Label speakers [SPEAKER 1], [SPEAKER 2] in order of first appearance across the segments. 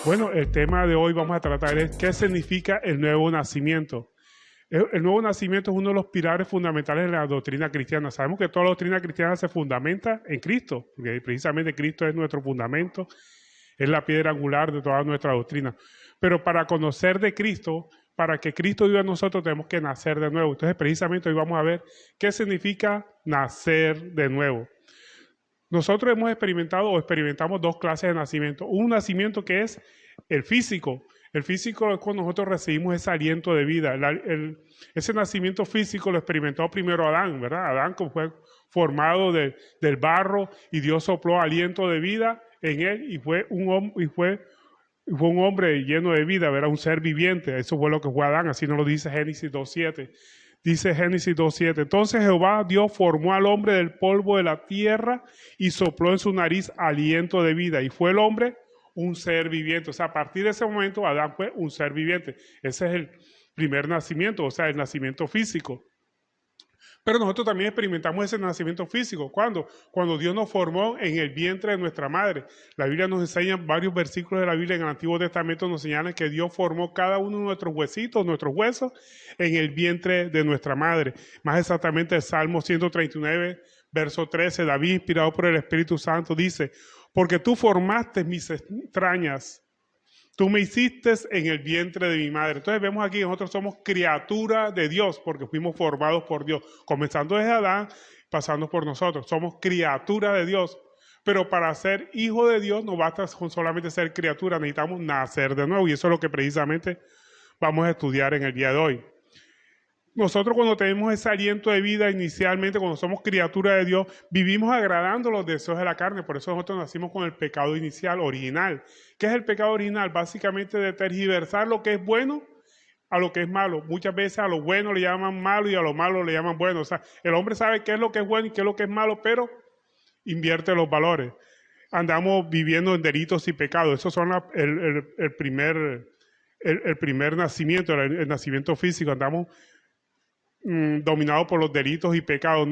[SPEAKER 1] Bueno, el tema de hoy vamos a tratar es qué significa el nuevo nacimiento. El nuevo nacimiento es uno de los pilares fundamentales de la doctrina cristiana. Sabemos que toda la doctrina cristiana se fundamenta en Cristo, porque precisamente Cristo es nuestro fundamento, es la piedra angular de toda nuestra doctrina. Pero para conocer de Cristo, para que Cristo viva en nosotros, tenemos que nacer de nuevo. Entonces, precisamente hoy vamos a ver qué significa nacer de nuevo. Nosotros hemos experimentado o experimentamos dos clases de nacimiento. Un nacimiento que es el físico. El físico es cuando nosotros recibimos ese aliento de vida. Ese nacimiento físico lo experimentó primero Adán, ¿verdad? Adán fue formado del barro y Dios sopló aliento de vida en él y fue un hombre lleno de vida, ¿verdad? Un ser viviente. Eso fue lo que fue Adán, así nos lo dice Génesis 2.7. Dice Génesis 2.7, entonces Jehová Dios formó al hombre del polvo de la tierra y sopló en su nariz aliento de vida. Y fue el hombre un ser viviente. O sea, a partir de ese momento Adán fue un ser viviente. Ese es el primer nacimiento, o sea, el nacimiento físico. Pero nosotros también experimentamos ese nacimiento físico. ¿Cuándo? Cuando Dios nos formó en el vientre de nuestra madre. La Biblia nos enseña, varios versículos de la Biblia en el Antiguo Testamento nos señalan que Dios formó cada uno de nuestros huesitos, nuestros huesos, en el vientre de nuestra madre. Más exactamente el Salmo 139, verso 13, David, inspirado por el Espíritu Santo, dice, porque tú formaste mis entrañas, tú me hiciste en el vientre de mi madre. Entonces vemos aquí que nosotros somos criatura de Dios porque fuimos formados por Dios. Comenzando desde Adán, pasando por nosotros. Somos criatura de Dios. Pero para ser hijo de Dios no basta con solamente ser criatura, necesitamos nacer de nuevo. Y eso es lo que precisamente vamos a estudiar en el día de hoy. Nosotros cuando tenemos ese aliento de vida inicialmente, cuando somos criaturas de Dios, vivimos agradando los deseos de la carne. Por eso nosotros nacimos con el pecado inicial, original. ¿Qué es el pecado original? Básicamente de tergiversar lo que es bueno a lo que es malo. Muchas veces a lo bueno le llaman malo y a lo malo le llaman bueno. O sea, el hombre sabe qué es lo que es bueno y qué es lo que es malo, pero invierte los valores. Andamos viviendo en delitos y pecados. Esos son el primer nacimiento, el nacimiento físico. Andamos dominado por los delitos y pecados,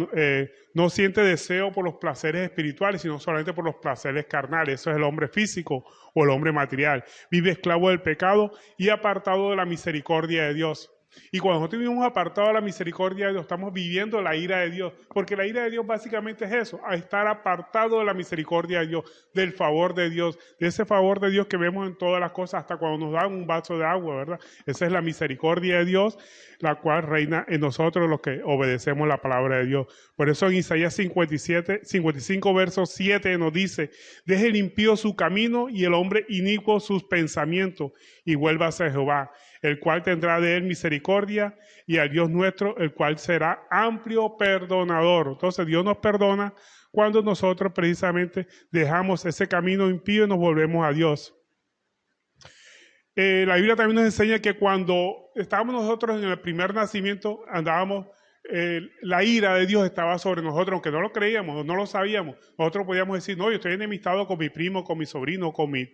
[SPEAKER 1] no siente deseo por los placeres espirituales, sino solamente por los placeres carnales. Eso es el hombre físico o el hombre material. Vive esclavo del pecado y apartado de la misericordia de Dios. Y cuando nosotros vivimos apartados de la misericordia de Dios, estamos viviendo la ira de Dios, porque la ira de Dios básicamente es eso, a estar apartado de la misericordia de Dios, del favor de Dios, de ese favor de Dios que vemos en todas las cosas, hasta cuando nos dan un vaso de agua, ¿verdad? Esa es la misericordia de Dios, la cual reina en nosotros los que obedecemos la palabra de Dios. Por eso en Isaías 55, verso 7 nos dice, deje el impío su camino y el hombre inicuo sus pensamientos y vuélvase a Jehová, el cual tendrá de él misericordia, y al Dios nuestro, el cual será amplio perdonador. Entonces Dios nos perdona cuando nosotros precisamente dejamos ese camino impío y nos volvemos a Dios. La Biblia también nos enseña que cuando estábamos nosotros en el primer nacimiento, andábamos, la ira de Dios estaba sobre nosotros, aunque no lo creíamos, no lo sabíamos. Nosotros podíamos decir, no, yo estoy enemistado con mi primo, con mi sobrino, con mi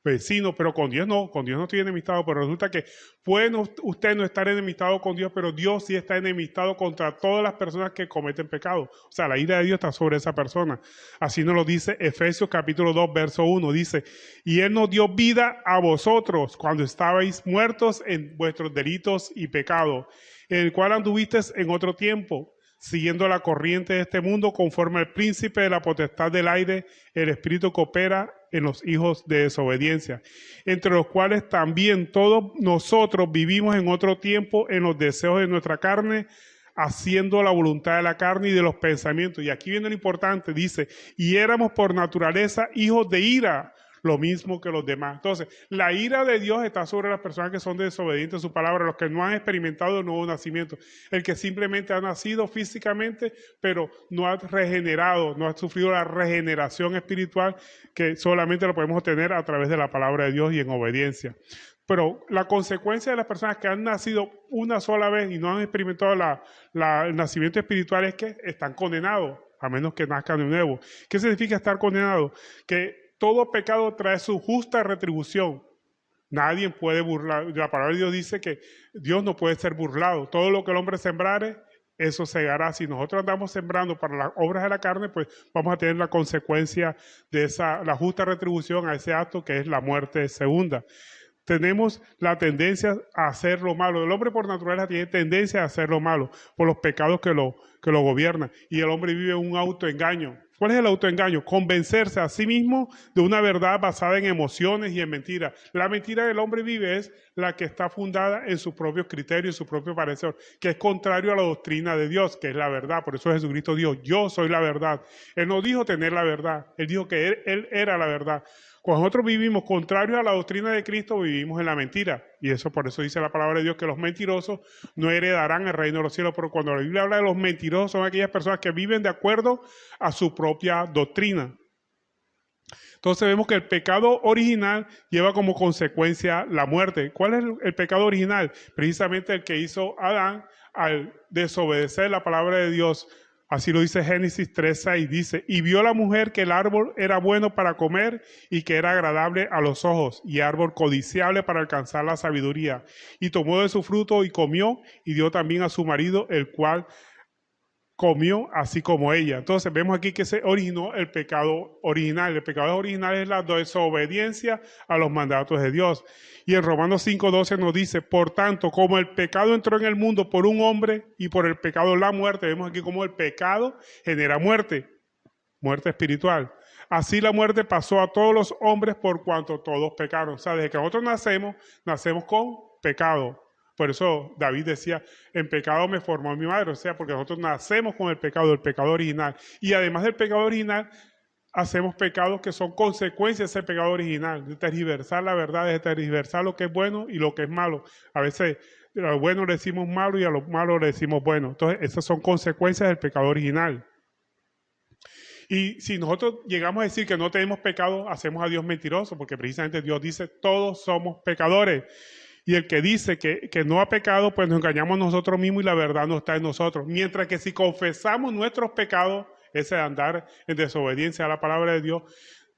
[SPEAKER 1] vecino, pero con Dios no estoy enemistado, pero resulta que puede usted no estar enemistado con Dios, pero Dios sí está enemistado contra todas las personas que cometen pecado. O sea, la ira de Dios está sobre esa persona. Así nos lo dice Efesios capítulo 2, verso 1, dice, y Él nos dio vida a vosotros cuando estabais muertos en vuestros delitos y pecados, en el cual anduvisteis en otro tiempo, siguiendo la corriente de este mundo, conforme al príncipe de la potestad del aire, el espíritu que opera en los hijos de desobediencia, entre los cuales también todos nosotros vivimos en otro tiempo en los deseos de nuestra carne, haciendo la voluntad de la carne y de los pensamientos. Y aquí viene lo importante, dice, y éramos por naturaleza hijos de ira, lo mismo que los demás. Entonces, la ira de Dios está sobre las personas que son desobedientes a su palabra, los que no han experimentado el nuevo nacimiento, el que simplemente ha nacido físicamente, pero no ha regenerado, no ha sufrido la regeneración espiritual que solamente lo podemos obtener a través de la palabra de Dios y en obediencia. Pero la consecuencia de las personas que han nacido una sola vez y no han experimentado el nacimiento espiritual es que están condenados, a menos que nazcan de nuevo. ¿Qué significa estar condenado? Que todo pecado trae su justa retribución. Nadie puede burlar. La palabra de Dios dice que Dios no puede ser burlado. Todo lo que el hombre sembrare, eso segará. Si nosotros andamos sembrando para las obras de la carne, pues vamos a tener la consecuencia de la justa retribución a ese acto que es la muerte segunda. Tenemos la tendencia a hacer lo malo. El hombre por naturaleza tiene tendencia a hacer lo malo por los pecados que lo gobiernan. Y el hombre vive un autoengaño. ¿Cuál es el autoengaño? Convencerse a sí mismo de una verdad basada en emociones y en mentiras. La mentira que el hombre vive es la que está fundada en sus propios criterios, en su propio parecer, que es contrario a la doctrina de Dios, que es la verdad. Por eso Jesucristo dijo, yo soy la verdad. Él no dijo tener la verdad, Él dijo que Él era la verdad. Cuando nosotros vivimos contrario a la doctrina de Cristo, vivimos en la mentira. Y eso por eso dice la palabra de Dios, que los mentirosos no heredarán el reino de los cielos. Pero cuando la Biblia habla de los mentirosos, son aquellas personas que viven de acuerdo a su propia doctrina. Entonces vemos que el pecado original lleva como consecuencia la muerte. ¿Cuál es el pecado original? Precisamente el que hizo Adán al desobedecer la palabra de Dios. Así lo dice Génesis 3:6, dice, y vio la mujer que el árbol era bueno para comer y que era agradable a los ojos y árbol codiciable para alcanzar la sabiduría. Y tomó de su fruto y comió y dio también a su marido, el cual comió así como ella. Entonces vemos aquí que se originó el pecado original. El pecado original es la desobediencia a los mandatos de Dios. Y en Romanos 5:12 nos dice, por tanto, como el pecado entró en el mundo por un hombre y por el pecado la muerte, vemos aquí como el pecado genera muerte, muerte espiritual. Así la muerte pasó a todos los hombres por cuanto todos pecaron. O sea, desde que nosotros nacemos con pecado. Por eso David decía, en pecado me formó mi madre, o sea, porque nosotros nacemos con el pecado original. Y además del pecado original, hacemos pecados que son consecuencias de ese pecado original, de tergiversar la verdad, de tergiversar lo que es bueno y lo que es malo. A veces a lo bueno le decimos malo y a lo malo le decimos bueno. Entonces, esas son consecuencias del pecado original. Y si nosotros llegamos a decir que no tenemos pecado, hacemos a Dios mentiroso, porque precisamente Dios dice, todos somos pecadores. Y el que dice que no ha pecado, pues nos engañamos nosotros mismos y la verdad no está en nosotros. Mientras que si confesamos nuestros pecados, ese de andar en desobediencia a la palabra de Dios,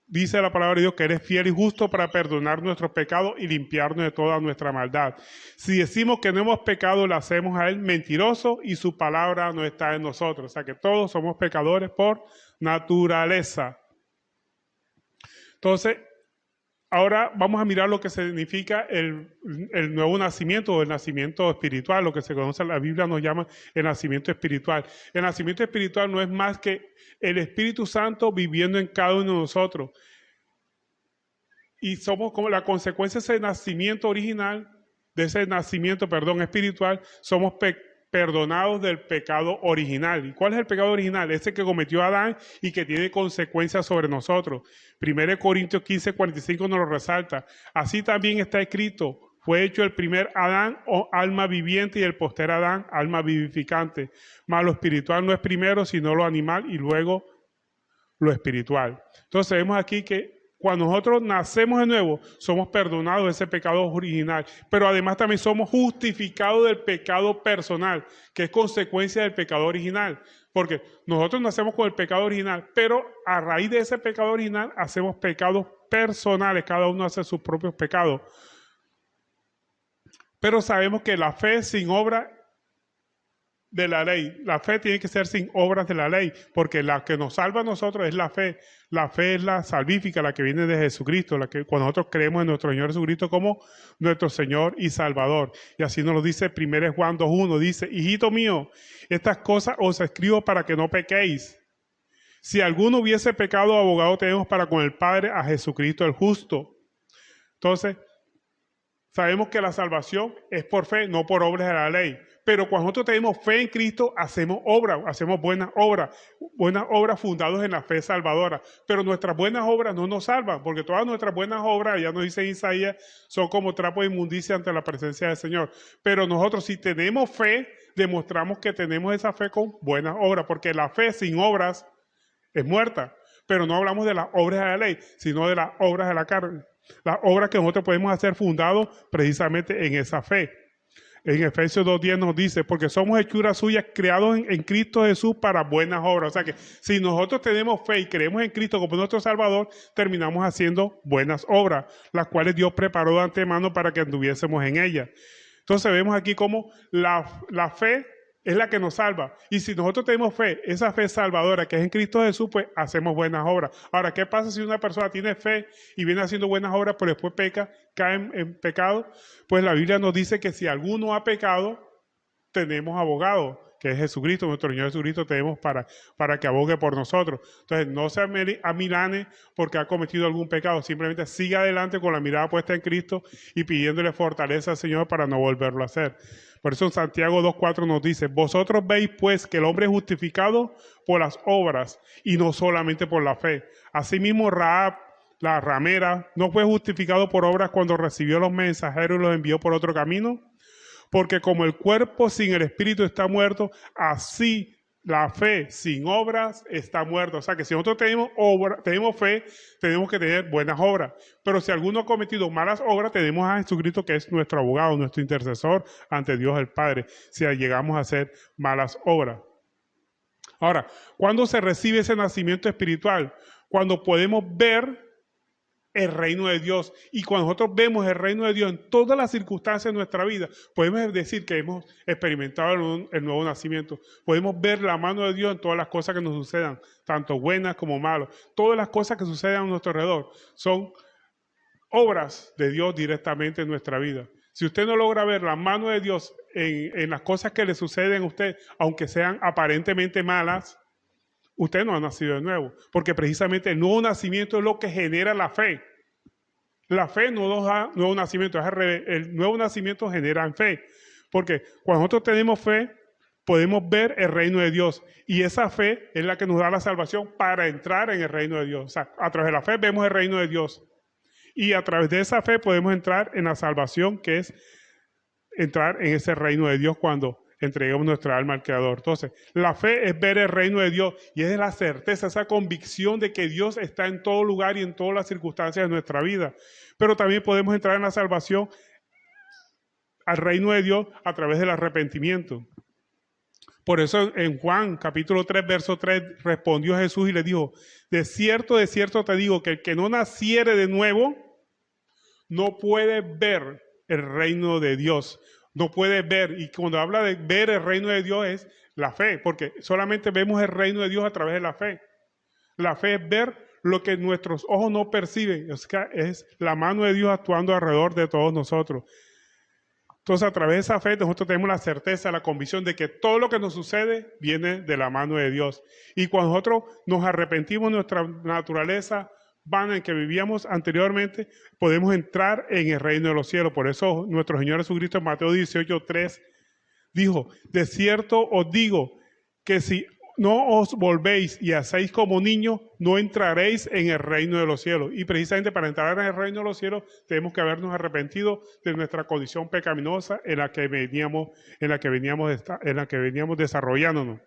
[SPEAKER 1] dice la palabra de Dios que eres fiel y justo para perdonar nuestros pecados y limpiarnos de toda nuestra maldad. Si decimos que no hemos pecado, le hacemos a Él mentiroso y su palabra no está en nosotros. O sea que todos somos pecadores por naturaleza. Entonces, ahora vamos a mirar lo que significa el nuevo nacimiento o el nacimiento espiritual, lo que se conoce, la Biblia nos llama el nacimiento espiritual. El nacimiento espiritual no es más que el Espíritu Santo viviendo en cada uno de nosotros. Y somos como la consecuencia de ese nacimiento original, espiritual, somos perdonados del pecado original. ¿Y cuál es el pecado original? Ese que cometió Adán y que tiene consecuencias sobre nosotros. 1 Corintios 15:45 nos lo resalta. Así también está escrito, fue hecho el primer Adán, alma viviente, y el posterior Adán, alma vivificante. Mas lo espiritual no es primero, sino lo animal, y luego lo espiritual. Entonces vemos aquí que cuando nosotros nacemos de nuevo, somos perdonados de ese pecado original, pero además también somos justificados del pecado personal, que es consecuencia del pecado original, porque nosotros nacemos con el pecado original, pero a raíz de ese pecado original hacemos pecados personales, cada uno hace sus propios pecados. Pero sabemos que la fe sin obra de la ley, la fe tiene que ser sin obras de la ley, porque la que nos salva a nosotros es la fe. La fe es la salvífica, la que viene de Jesucristo, la que cuando nosotros creemos en nuestro Señor Jesucristo como nuestro Señor y Salvador. Y así nos lo dice 1 Juan 2:1, dice, hijito mío, estas cosas os escribo para que no pequéis. Si alguno hubiese pecado, abogado tenemos para con el Padre, a Jesucristo el justo. Entonces, sabemos que la salvación es por fe, no por obras de la ley. Pero cuando nosotros tenemos fe en Cristo, hacemos obras, hacemos buenas obras fundadas en la fe salvadora. Pero nuestras buenas obras no nos salvan, porque todas nuestras buenas obras, ya nos dice Isaías, son como trapo de inmundicia ante la presencia del Señor. Pero nosotros, si tenemos fe, demostramos que tenemos esa fe con buenas obras, porque la fe sin obras es muerta. Pero no hablamos de las obras de la ley, sino de las obras de la carne. Las obras que nosotros podemos hacer fundados precisamente en esa fe. En Efesios 2:10 nos dice, porque somos hechuras suyas creados en Cristo Jesús para buenas obras. O sea que si nosotros tenemos fe y creemos en Cristo como nuestro Salvador, terminamos haciendo buenas obras, las cuales Dios preparó de antemano para que anduviésemos en ellas. Entonces vemos aquí cómo la fe es la que nos salva. Y si nosotros tenemos fe, esa fe salvadora que es en Cristo Jesús, pues hacemos buenas obras. Ahora, ¿qué pasa si una persona tiene fe y viene haciendo buenas obras, pero después peca, cae en pecado? Pues la Biblia nos dice que si alguno ha pecado, tenemos abogado, que es Jesucristo, nuestro Señor Jesucristo, tenemos para que abogue por nosotros. Entonces, no se amilane porque ha cometido algún pecado, simplemente siga adelante con la mirada puesta en Cristo y pidiéndole fortaleza al Señor para no volverlo a hacer. Por eso en Santiago 2:4 nos dice, vosotros veis pues que el hombre es justificado por las obras y no solamente por la fe. Asimismo, Rahab, la ramera, no fue justificado por obras cuando recibió los mensajeros y los envió por otro camino. Porque como el cuerpo sin el espíritu está muerto, así la fe sin obras está muerta. O sea que si nosotros tenemos fe, tenemos que tener buenas obras. Pero si alguno ha cometido malas obras, tenemos a Jesucristo que es nuestro abogado, nuestro intercesor ante Dios el Padre, si llegamos a hacer malas obras. Ahora, ¿cuándo se recibe ese nacimiento espiritual? Cuando podemos ver el reino de Dios. Y cuando nosotros vemos el reino de Dios en todas las circunstancias de nuestra vida, podemos decir que hemos experimentado el nuevo nacimiento. Podemos ver la mano de Dios en todas las cosas que nos sucedan, tanto buenas como malas. Todas las cosas que suceden a nuestro alrededor son obras de Dios directamente en nuestra vida. Si usted no logra ver la mano de Dios en las cosas que le suceden a usted, aunque sean aparentemente malas, usted no ha nacido de nuevo, porque precisamente el nuevo nacimiento es lo que genera la fe. La fe no nos da nuevo nacimiento, es al revés. El nuevo nacimiento genera fe, porque cuando nosotros tenemos fe, podemos ver el reino de Dios, y esa fe es la que nos da la salvación para entrar en el reino de Dios. O sea, a través de la fe vemos el reino de Dios, y a través de esa fe podemos entrar en la salvación, que es entrar en ese reino de Dios cuando entregamos nuestra alma al Creador. Entonces, la fe es ver el reino de Dios y es la certeza, esa convicción de que Dios está en todo lugar y en todas las circunstancias de nuestra vida. Pero también podemos entrar en la salvación al reino de Dios a través del arrepentimiento. Por eso en Juan capítulo 3, verso 3, respondió Jesús y le dijo, de cierto te digo que el que no naciere de nuevo no puede ver el reino de Dios. No puede ver, y cuando habla de ver el reino de Dios es la fe, porque solamente vemos el reino de Dios a través de la fe. La fe es ver lo que nuestros ojos no perciben, es la mano de Dios actuando alrededor de todos nosotros. Entonces, a través de esa fe nosotros tenemos la certeza, la convicción de que todo lo que nos sucede viene de la mano de Dios. Y cuando nosotros nos arrepentimos de nuestra naturaleza vana en que vivíamos anteriormente, podemos entrar en el reino de los cielos. Por eso nuestro Señor Jesucristo en Mateo 18:3 dijo, de cierto os digo que si no os volvéis y hacéis como niños, no entraréis en el reino de los cielos. Y precisamente para entrar en el reino de los cielos tenemos que habernos arrepentido de nuestra condición pecaminosa en la que veníamos desarrollándonos.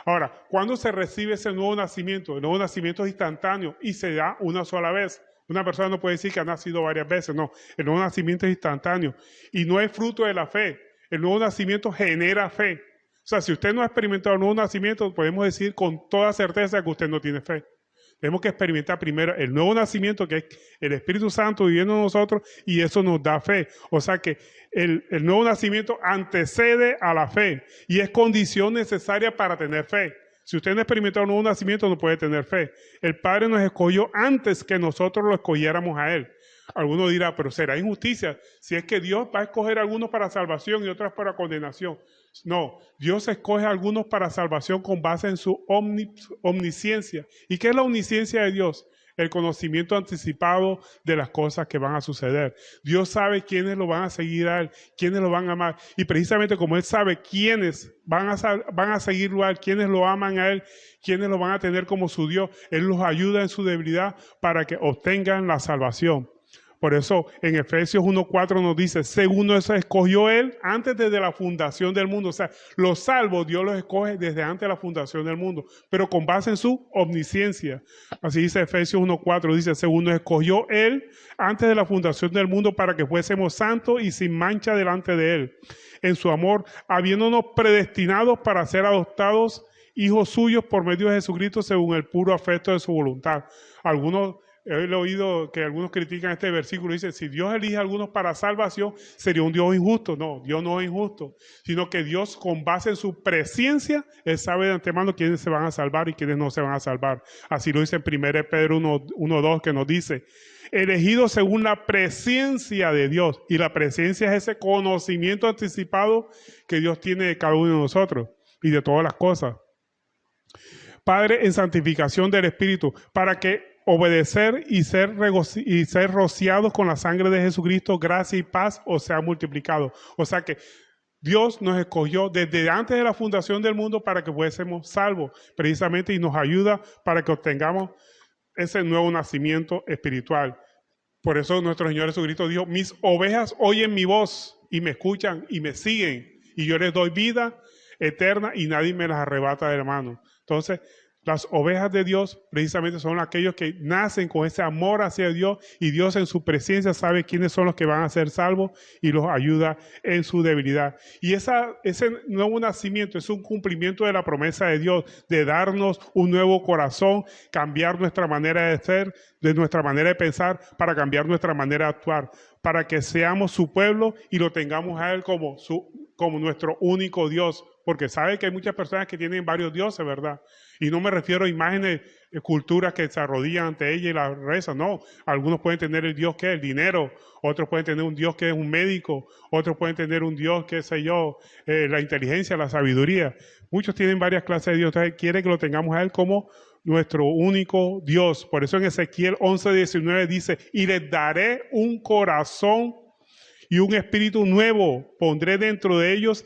[SPEAKER 1] Ahora, ¿cuándo se recibe ese nuevo nacimiento? El nuevo nacimiento es instantáneo y se da una sola vez. Una persona no puede decir que ha nacido varias veces, no. El nuevo nacimiento es instantáneo y no es fruto de la fe. El nuevo nacimiento genera fe. O sea, si usted no ha experimentado el nuevo nacimiento, podemos decir con toda certeza que usted no tiene fe. Tenemos que experimentar primero el nuevo nacimiento, que es el Espíritu Santo viviendo en nosotros, y eso nos da fe. O sea que el nuevo nacimiento antecede a la fe y es condición necesaria para tener fe. Si usted no ha experimentado un nuevo nacimiento, no puede tener fe. El Padre nos escogió antes que nosotros lo escogiéramos a Él. Alguno dirá, pero será injusticia si es que Dios va a escoger a algunos para salvación y otros para condenación. No, Dios escoge a algunos para salvación con base en su omnisciencia. ¿Y qué es la omnisciencia de Dios? El conocimiento anticipado de las cosas que van a suceder. Dios sabe quiénes lo van a seguir a Él, quiénes lo van a amar. Y precisamente como Él sabe quiénes van a seguirlo a Él, quiénes lo aman a Él, quiénes lo van a tener como su Dios, Él los ayuda en su debilidad para que obtengan la salvación. Por eso en Efesios 1:4 nos dice, según eso escogió Él antes desde la fundación del mundo. O sea, los salvos Dios los escoge desde antes de la fundación del mundo, pero con base en su omnisciencia. Así dice Efesios 1:4, dice, según nos escogió Él antes de la fundación del mundo para que fuésemos santos y sin mancha delante de Él. En su amor, habiéndonos predestinados para ser adoptados hijos suyos por medio de Jesucristo según el puro afecto de su voluntad. Algunos He oído que algunos critican este versículo. Dicen, si Dios elige a algunos para salvación, sería un Dios injusto. No, Dios no es injusto, sino que Dios, con base en su presencia, Él sabe de antemano quiénes se van a salvar y quiénes no se van a salvar. Así lo dice en 1 Pedro 1:2, que nos dice, elegidos según la presencia de Dios. Y la presencia es ese conocimiento anticipado que Dios tiene de cada uno de nosotros y de todas las cosas. Padre, en santificación del Espíritu, para que obedecer y ser rociados con la sangre de Jesucristo, gracia y paz os sea multiplicado. O sea que Dios nos escogió desde antes de la fundación del mundo para que fuésemos salvos, precisamente, y nos ayuda para que obtengamos ese nuevo nacimiento espiritual. Por eso nuestro Señor Jesucristo dijo, mis ovejas oyen mi voz y me escuchan y me siguen, y yo les doy vida eterna y nadie me las arrebata de la mano. Entonces, las ovejas de Dios precisamente son aquellos que nacen con ese amor hacia Dios, y Dios en su presencia sabe quiénes son los que van a ser salvos y los ayuda en su debilidad. Y ese nuevo nacimiento es un cumplimiento de la promesa de Dios de darnos un nuevo corazón, cambiar nuestra manera de ser, de nuestra manera de pensar, para cambiar nuestra manera de actuar, para que seamos su pueblo y lo tengamos a Él como nuestro único Dios. Porque sabe que hay muchas personas que tienen varios dioses, ¿verdad? Y no me refiero a imágenes, culturas que se arrodillan ante ella y la rezan, no. Algunos pueden tener el Dios que es el dinero, otros pueden tener un Dios que es un médico, otros pueden tener un Dios, qué sé yo, la inteligencia, la sabiduría. Muchos tienen varias clases de Dios, entonces quiere que lo tengamos a Él como nuestro único Dios. Por eso en Ezequiel 11:19 dice, y les daré un corazón y un espíritu nuevo, pondré dentro de ellos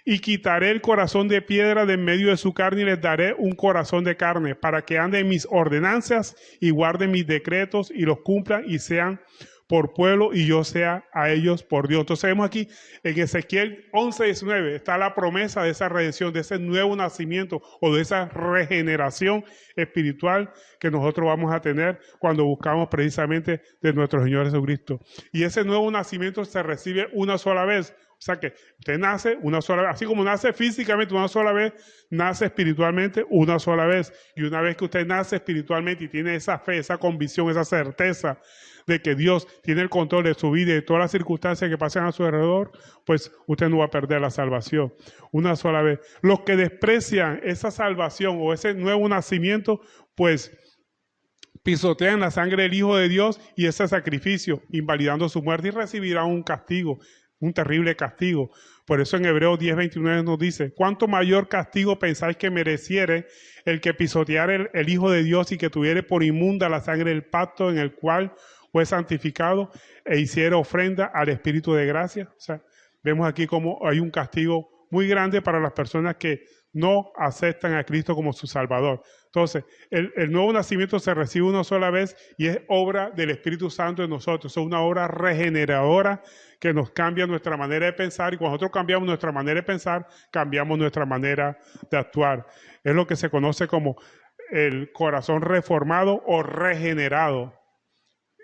[SPEAKER 1] y quitaré el corazón de piedra de en medio de su carne y les daré un corazón de carne, para que anden en mis ordenanzas y guarden mis decretos y los cumplan y sean por pueblo y yo sea a ellos por Dios. Entonces vemos aquí en Ezequiel 11:19 está la promesa de esa redención, de ese nuevo nacimiento o de esa regeneración espiritual que nosotros vamos a tener cuando buscamos precisamente de nuestro Señor Jesucristo. Y ese nuevo nacimiento se recibe una sola vez. O sea que usted nace una sola vez, así como nace físicamente una sola vez, nace espiritualmente una sola vez. Y una vez que usted nace espiritualmente y tiene esa fe, esa convicción, esa certeza de que Dios tiene el control de su vida y de todas las circunstancias que pasan a su alrededor, pues usted no va a perder la salvación. Una sola vez. Los que desprecian esa salvación o ese nuevo nacimiento, pues pisotean la sangre del Hijo de Dios y ese sacrificio, invalidando su muerte, y recibirán un castigo, un terrible castigo. Por eso en Hebreos 10:29 nos dice, ¿cuánto mayor castigo pensáis que mereciere el que pisoteare el Hijo de Dios y que tuviere por inmunda la sangre del pacto en el cual fue santificado e hiciera ofrenda al Espíritu de gracia? O sea, vemos aquí como hay un castigo muy grande para las personas que no aceptan a Cristo como su Salvador. Entonces, el nuevo nacimiento se recibe una sola vez y es obra del Espíritu Santo en nosotros. Es una obra regeneradora que nos cambia nuestra manera de pensar, y cuando nosotros cambiamos nuestra manera de pensar, cambiamos nuestra manera de actuar. Es lo que se conoce como el corazón reformado o regenerado,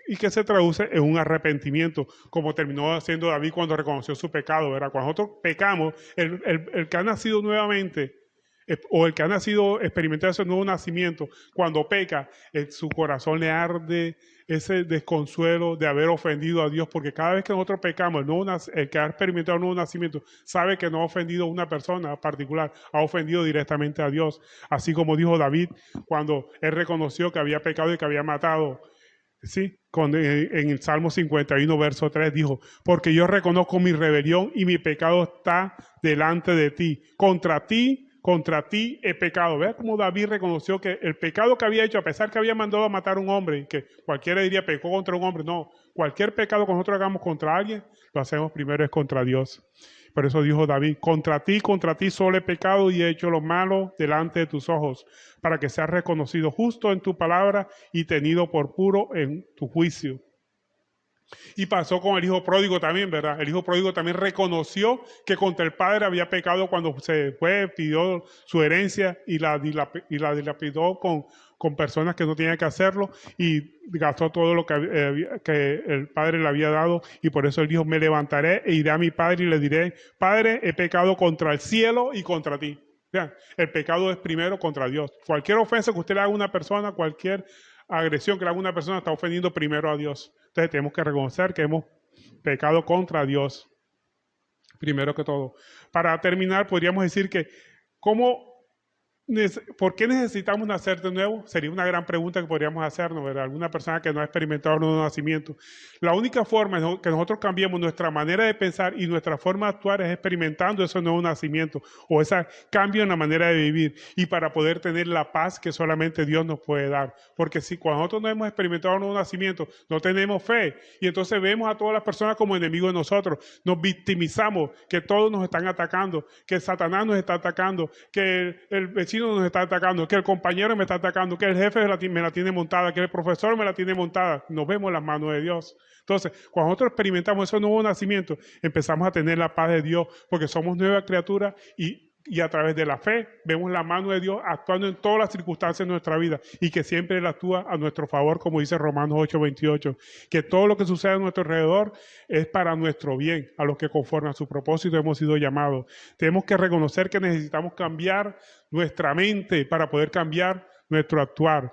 [SPEAKER 1] y que se traduce en un arrepentimiento, como terminó haciendo David cuando reconoció su pecado, ¿verdad? Cuando nosotros pecamos, el que ha nacido nuevamente, o el que ha nacido experimentando ese nuevo nacimiento, cuando peca, su corazón le arde ese desconsuelo de haber ofendido a Dios, porque cada vez que nosotros pecamos, el que ha experimentado un nuevo nacimiento sabe que no ha ofendido a una persona particular, ha ofendido directamente a Dios, así como dijo David cuando él reconoció que había pecado y que había matado. Sí, en el Salmo 51, verso 3 dijo, porque yo reconozco mi rebelión y mi pecado está delante de ti. Contra ti he pecado. Vea cómo David reconoció que el pecado que había hecho, a pesar que había mandado a matar a un hombre, y que cualquiera diría pecó contra un hombre, no, cualquier pecado que nosotros hagamos contra alguien, lo hacemos primero es contra Dios. Por eso dijo David, contra ti solo he pecado y he hecho lo malo delante de tus ojos, para que seas reconocido justo en tu palabra y tenido por puro en tu juicio. Y pasó con el hijo pródigo también, ¿verdad? El hijo pródigo también reconoció que contra el padre había pecado cuando se fue, pidió su herencia y la dilapidó con personas que no tenían que hacerlo, y gastó todo lo que el padre le había dado, y por eso él dijo, me levantaré e iré a mi padre y le diré, Padre, he pecado contra el cielo y contra ti. Vean, el pecado es primero contra Dios. Cualquier ofensa que usted le haga a una persona, cualquier agresión que le haga una persona, está ofendiendo primero a Dios. Entonces tenemos que reconocer que hemos pecado contra Dios, primero que todo. Para terminar, podríamos decir que, ¿por qué necesitamos nacer de nuevo? Sería una gran pregunta que podríamos hacernos, ¿verdad? Alguna persona que no ha experimentado un nuevo nacimiento. La única forma que nosotros cambiemos nuestra manera de pensar y nuestra forma de actuar es experimentando ese nuevo nacimiento o ese cambio en la manera de vivir, y para poder tener la paz que solamente Dios nos puede dar. Porque si cuando nosotros no hemos experimentado un nuevo nacimiento, no tenemos fe, y entonces vemos a todas las personas como enemigos de nosotros, nos victimizamos, que todos nos están atacando, que Satanás nos está atacando, que el vecino nos está atacando, que el compañero me está atacando, que el jefe me la tiene montada, que el profesor me la tiene montada. Nos vemos en las manos de Dios. Entonces, cuando nosotros experimentamos ese nuevo nacimiento, empezamos a tener la paz de Dios, porque somos nuevas criaturas y a través de la fe vemos la mano de Dios actuando en todas las circunstancias de nuestra vida, y que siempre Él actúa a nuestro favor, como dice Romanos 8:28, que todo lo que sucede a nuestro alrededor es para nuestro bien, a los que conforme a su propósito hemos sido llamados. Tenemos que reconocer que necesitamos cambiar nuestra mente para poder cambiar nuestro actuar.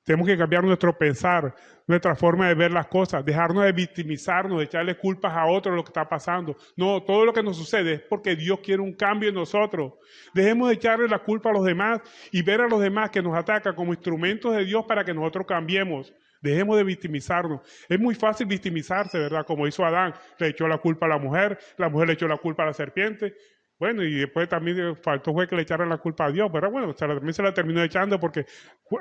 [SPEAKER 1] Tenemos que cambiar nuestro pensar, nuestra forma de ver las cosas, dejarnos de victimizarnos, de echarle culpas a otros de lo que está pasando. No, todo lo que nos sucede es porque Dios quiere un cambio en nosotros. Dejemos de echarle la culpa a los demás y ver a los demás que nos atacan como instrumentos de Dios para que nosotros cambiemos. Dejemos de victimizarnos. Es muy fácil victimizarse, ¿verdad? Como hizo Adán, le echó la culpa a la mujer le echó la culpa a la serpiente. Bueno, y después también faltó fue que le echaran la culpa a Dios, pero bueno, también se la terminó echando porque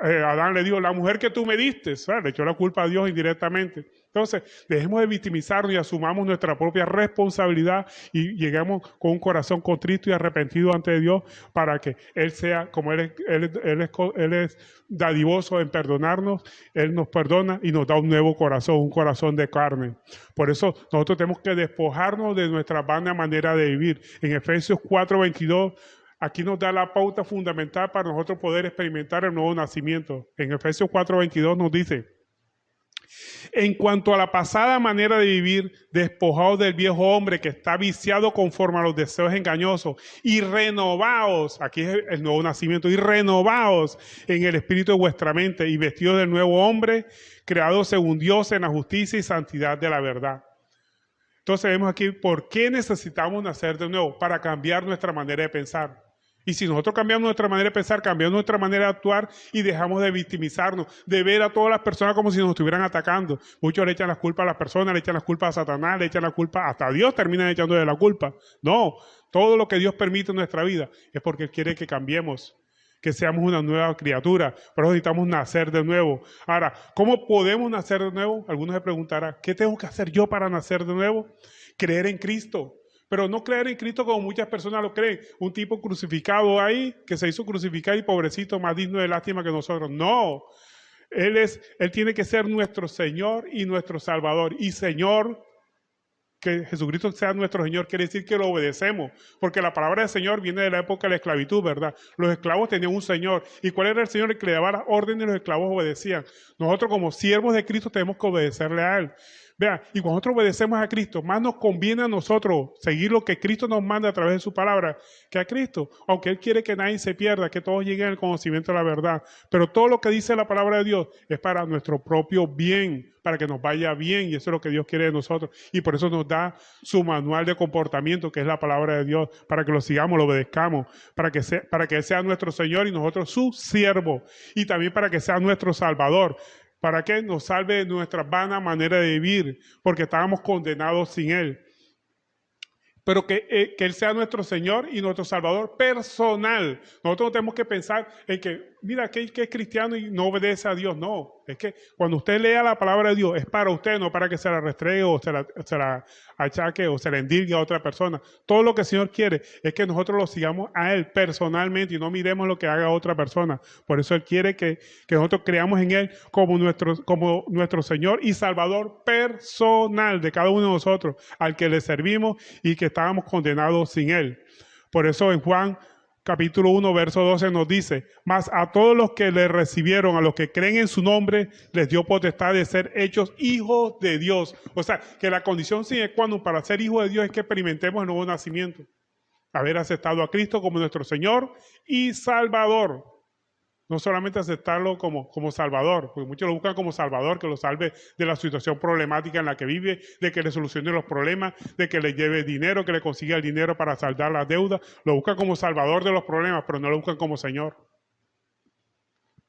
[SPEAKER 1] Adán le dijo, la mujer que tú me diste, le echó la culpa a Dios indirectamente. Entonces, dejemos de victimizarnos y asumamos nuestra propia responsabilidad y lleguemos con un corazón contrito y arrepentido ante Dios, para que Él sea, como Él es dadivoso en perdonarnos, Él nos perdona y nos da un nuevo corazón, un corazón de carne. Por eso nosotros tenemos que despojarnos de nuestra vana manera de vivir. En Efesios 4:22, aquí nos da la pauta fundamental para nosotros poder experimentar el nuevo nacimiento. En Efesios 4:22 nos dice: en cuanto a la pasada manera de vivir, despojados del viejo hombre que está viciado conforme a los deseos engañosos, y renovaos, aquí es el nuevo nacimiento, y renovaos en el espíritu de vuestra mente, y vestidos del nuevo hombre, creado según Dios en la justicia y santidad de la verdad. Entonces vemos aquí por qué necesitamos nacer de nuevo, para cambiar nuestra manera de pensar. Y si nosotros cambiamos nuestra manera de pensar, cambiamos nuestra manera de actuar y dejamos de victimizarnos, de ver a todas las personas como si nos estuvieran atacando. Muchos le echan las culpas a las personas, le echan las culpas a Satanás, le echan la culpa, hasta a Dios terminan echándole la culpa. No, todo lo que Dios permite en nuestra vida es porque Él quiere que cambiemos, que seamos una nueva criatura. Por eso necesitamos nacer de nuevo. Ahora, ¿cómo podemos nacer de nuevo? Algunos se preguntarán, ¿qué tengo que hacer yo para nacer de nuevo? Creer en Cristo. Pero no creer en Cristo como muchas personas lo creen. Un tipo crucificado ahí, que se hizo crucificar y pobrecito, más digno de lástima que nosotros. No, Él tiene que ser nuestro Señor y nuestro Salvador. Y Señor, que Jesucristo sea nuestro Señor, quiere decir que lo obedecemos. Porque la palabra del Señor viene de la época de la esclavitud, ¿verdad? Los esclavos tenían un Señor. ¿Y cuál era el Señor? El que le daba las órdenes y los esclavos obedecían. Nosotros como siervos de Cristo tenemos que obedecerle a Él. Vean, y cuando nosotros obedecemos a Cristo, más nos conviene a nosotros seguir lo que Cristo nos manda a través de su palabra que a Cristo. Aunque Él quiere que nadie se pierda, que todos lleguen al conocimiento de la verdad. Pero todo lo que dice la palabra de Dios es para nuestro propio bien, para que nos vaya bien, y eso es lo que Dios quiere de nosotros. Y por eso nos da su manual de comportamiento, que es la palabra de Dios, para que lo sigamos, lo obedezcamos, para que Él sea nuestro Señor y nosotros su siervo, y también para que sea nuestro Salvador, para que nos salve de nuestra vana manera de vivir, porque estábamos condenados sin Él. Pero que Él sea nuestro Señor y nuestro Salvador personal. Nosotros no tenemos que pensar en que, mira, que es cristiano y no obedece a Dios. No, es que cuando usted lea la palabra de Dios, es para usted, no para que se la restregue o se la achaque o se la endilgue a otra persona. Todo lo que el Señor quiere es que nosotros lo sigamos a Él personalmente y no miremos lo que haga otra persona. Por eso Él quiere que nosotros creamos en Él como nuestro Señor y Salvador personal de cada uno de nosotros, al que le servimos y que estábamos condenados sin Él. Por eso en Juan capítulo 1, verso 12 nos dice: mas a todos los que le recibieron, a los que creen en su nombre, les dio potestad de ser hechos hijos de Dios. O sea, que la condición sine qua non para ser hijos de Dios es que experimentemos el nuevo nacimiento. Haber aceptado a Cristo como nuestro Señor y Salvador. No solamente aceptarlo como Salvador, porque muchos lo buscan como Salvador, que lo salve de la situación problemática en la que vive, de que le solucione los problemas, de que le lleve dinero, que le consiga el dinero para saldar las deudas. Lo buscan como Salvador de los problemas, pero no lo buscan como Señor.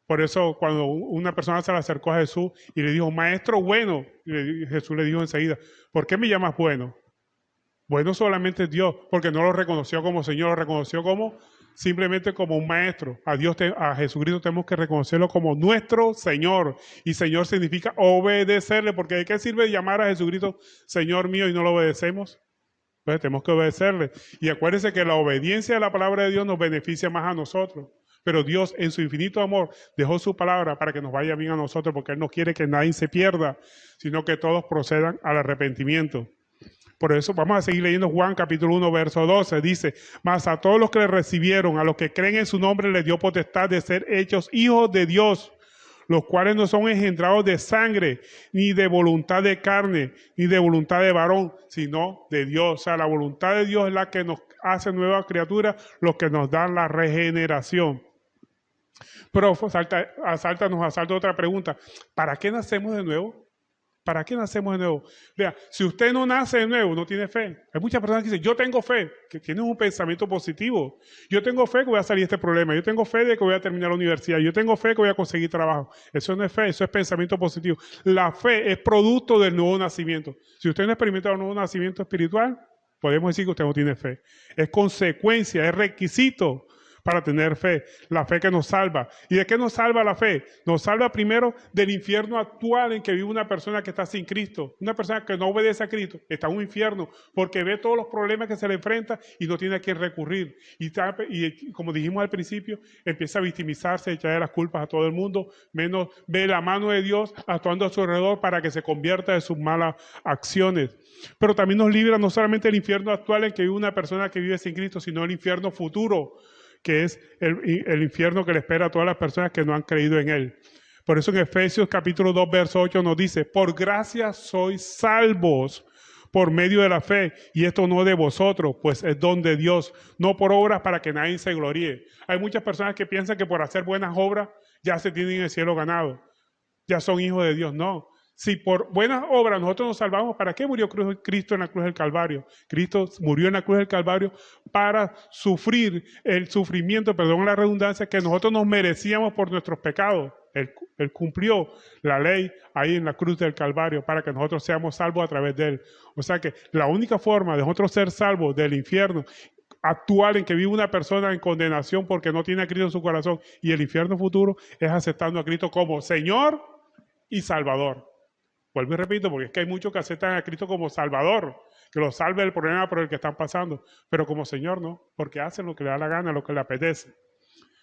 [SPEAKER 1] Por eso cuando una persona se le acercó a Jesús y le dijo, maestro bueno, Jesús le dijo enseguida, ¿por qué me llamas bueno? Bueno solamente es Dios, porque no lo reconoció como Señor, lo reconoció como simplemente como un maestro. A Jesucristo tenemos que reconocerlo como nuestro Señor. Y Señor significa obedecerle, porque ¿de qué sirve llamar a Jesucristo Señor mío y no lo obedecemos? Entonces tenemos que obedecerle. Y acuérdense que la obediencia a la palabra de Dios nos beneficia más a nosotros. Pero Dios en su infinito amor dejó su palabra para que nos vaya bien a nosotros, porque Él no quiere que nadie se pierda, sino que todos procedan al arrepentimiento. Por eso vamos a seguir leyendo Juan capítulo 1, verso 12. Dice, mas a todos los que le recibieron, a los que creen en su nombre, les dio potestad de ser hechos hijos de Dios, los cuales no son engendrados de sangre, ni de voluntad de carne, ni de voluntad de varón, sino de Dios. O sea, la voluntad de Dios es la que nos hace nuevas criaturas, los que nos dan la regeneración. Pero nos asalta otra pregunta. ¿Para qué nacemos de nuevo? ¿Para qué nacemos de nuevo? Vea, si usted no nace de nuevo, no tiene fe. Hay muchas personas que dicen, yo tengo fe, que tienen un pensamiento positivo. Yo tengo fe que voy a salir de este problema. Yo tengo fe de que voy a terminar la universidad. Yo tengo fe que voy a conseguir trabajo. Eso no es fe, eso es pensamiento positivo. La fe es producto del nuevo nacimiento. Si usted no experimenta un nuevo nacimiento espiritual, podemos decir que usted no tiene fe. Es consecuencia, es requisito para tener fe, la fe que nos salva. ¿Y de qué nos salva la fe? Nos salva primero del infierno actual en que vive una persona que está sin Cristo. Una persona que no obedece a Cristo está en un infierno porque ve todos los problemas que se le enfrenta y no tiene a quién recurrir. Y como dijimos al principio, empieza a victimizarse, a echarle las culpas a todo el mundo, menos ve la mano de Dios actuando a su alrededor para que se convierta de sus malas acciones. Pero también nos libra no solamente del infierno actual en que vive una persona que vive sin Cristo, sino el infierno futuro, que es el infierno que le espera a todas las personas que no han creído en Él. Por eso en Efesios capítulo 2, verso 8 nos dice, por gracia sois salvos por medio de la fe, y esto no de vosotros, pues es don de Dios, no por obras para que nadie se gloríe. Hay muchas personas que piensan que por hacer buenas obras ya se tienen el cielo ganado, ya son hijos de Dios. No. Si por buenas obras nosotros nos salvamos, ¿para qué murió Cristo en la cruz del Calvario? Cristo murió en la cruz del Calvario para sufrir el sufrimiento, perdón la redundancia, que nosotros nos merecíamos por nuestros pecados. Él cumplió la ley ahí en la cruz del Calvario para que nosotros seamos salvos a través de Él. O sea que la única forma de nosotros ser salvos del infierno actual en que vive una persona en condenación porque no tiene a Cristo en su corazón y el infierno futuro es aceptando a Cristo como Señor y Salvador. Vuelvo y repito, porque es que hay muchos que aceptan a Cristo como Salvador, que los salve del problema por el que están pasando, pero como Señor no, porque hacen lo que le da la gana, lo que le apetece.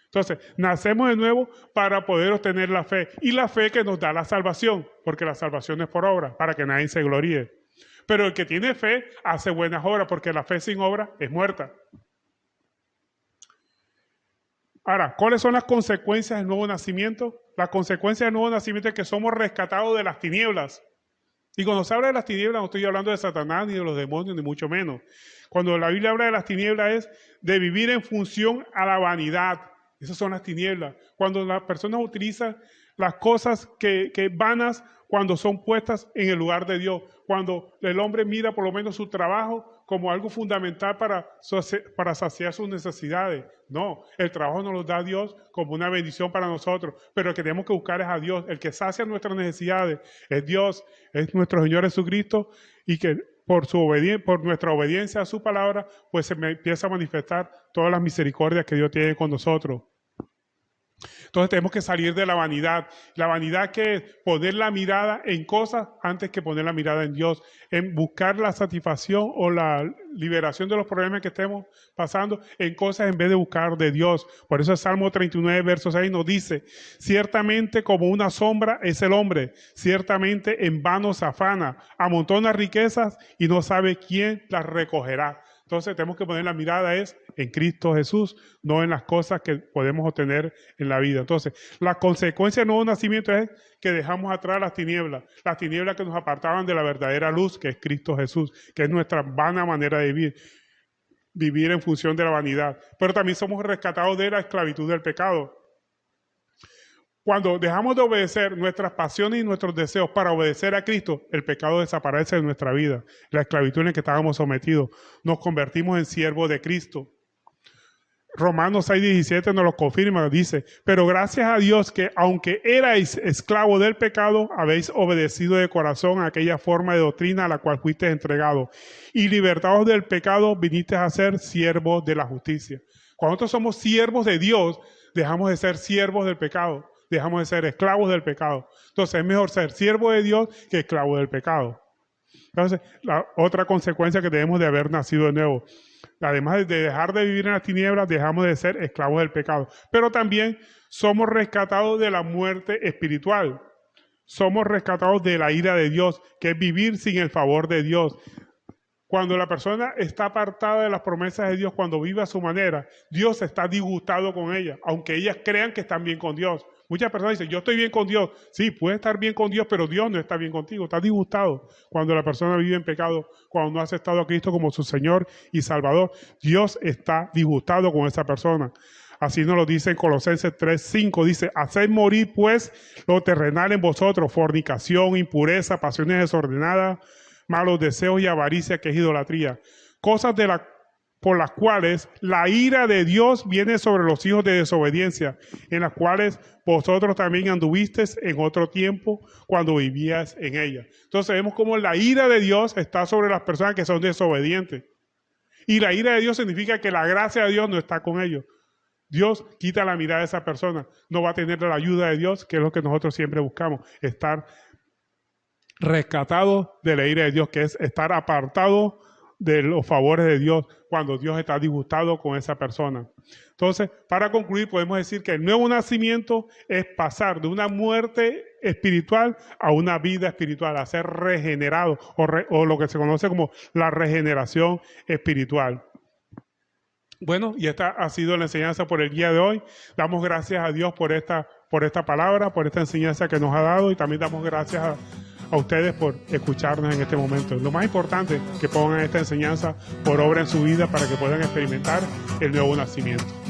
[SPEAKER 1] Entonces, nacemos de nuevo para poder obtener la fe, y la fe que nos da la salvación, porque la salvación es por obra, para que nadie se gloríe. Pero el que tiene fe hace buenas obras, porque la fe sin obra es muerta. Ahora, ¿cuáles son las consecuencias del nuevo nacimiento? Las consecuencias del nuevo nacimiento es que somos rescatados de las tinieblas. Y cuando se habla de las tinieblas, no estoy hablando de Satanás, ni de los demonios, ni mucho menos. Cuando la Biblia habla de las tinieblas es de vivir en función a la vanidad. Esas son las tinieblas. Cuando las personas utilizan las cosas que vanas cuando son puestas en el lugar de Dios. Cuando el hombre mira por lo menos su trabajo como algo fundamental para saciar sus necesidades. No, el trabajo nos lo da Dios como una bendición para nosotros, pero el que tenemos que buscar es a Dios. El que sacia nuestras necesidades es Dios, es nuestro Señor Jesucristo, y que por nuestra obediencia a su palabra, pues se empieza a manifestar todas las misericordias que Dios tiene con nosotros. Entonces tenemos que salir de la vanidad. La vanidad que es poner la mirada en cosas antes que poner la mirada en Dios, en buscar la satisfacción o la liberación de los problemas que estemos pasando en cosas en vez de buscar de Dios. Por eso el Salmo 39, verso 6 nos dice, ciertamente como una sombra es el hombre, ciertamente en vano se afana, amontona riquezas y no sabe quién las recogerá. Entonces tenemos que poner la mirada en Cristo Jesús, no en las cosas que podemos obtener en la vida. Entonces, la consecuencia del nuevo nacimiento es que dejamos atrás las tinieblas que nos apartaban de la verdadera luz, que es Cristo Jesús, que es nuestra vana manera de vivir en función de la vanidad. Pero también somos rescatados de la esclavitud del pecado. Cuando dejamos de obedecer nuestras pasiones y nuestros deseos para obedecer a Cristo, el pecado desaparece de nuestra vida. La esclavitud en la que estábamos sometidos, nos convertimos en siervos de Cristo. Romanos 6:17 nos lo confirma, dice, pero gracias a Dios que aunque erais esclavos del pecado, habéis obedecido de corazón a aquella forma de doctrina a la cual fuisteis entregados, y libertados del pecado, vinisteis a ser siervos de la justicia. Cuando nosotros somos siervos de Dios, dejamos de ser siervos del pecado, dejamos de ser esclavos del pecado. Entonces es mejor ser siervo de Dios que esclavo del pecado. Entonces, la otra consecuencia que debemos de haber nacido de nuevo, además de dejar de vivir en las tinieblas, dejamos de ser esclavos del pecado. Pero también somos rescatados de la muerte espiritual. Somos rescatados de la ira de Dios, que es vivir sin el favor de Dios. Cuando la persona está apartada de las promesas de Dios, cuando vive a su manera, Dios está disgustado con ella, aunque ellas crean que están bien con Dios. Muchas personas dicen, yo estoy bien con Dios. Sí, puedes estar bien con Dios, pero Dios no está bien contigo. Está disgustado cuando la persona vive en pecado, cuando no ha aceptado a Cristo como su Señor y Salvador. Dios está disgustado con esa persona. Así nos lo dice en Colosenses 3:5. Dice, haced morir pues lo terrenal en vosotros, fornicación, impureza, pasiones desordenadas, malos deseos y avaricia, que es idolatría. Cosas por las cuales la ira de Dios viene sobre los hijos de desobediencia, en las cuales vosotros también anduvisteis en otro tiempo cuando vivías en ella. Entonces vemos cómo la ira de Dios está sobre las personas que son desobedientes. Y la ira de Dios significa que la gracia de Dios no está con ellos. Dios quita la mirada de esa persona, no va a tener la ayuda de Dios, que es lo que nosotros siempre buscamos, estar rescatado de la ira de Dios, que es estar apartado de los favores de Dios cuando Dios está disgustado con esa persona. Entonces, para concluir, podemos decir que el nuevo nacimiento es pasar de una muerte espiritual a una vida espiritual, a ser regenerado, o lo que se conoce como la regeneración espiritual. Bueno, y esta ha sido la enseñanza por el día de hoy. Damos gracias a Dios por esta palabra, por esta enseñanza que nos ha dado, y también damos gracias a ustedes por escucharnos en este momento. Lo más importante, que pongan esta enseñanza por obra en su vida para que puedan experimentar el nuevo nacimiento.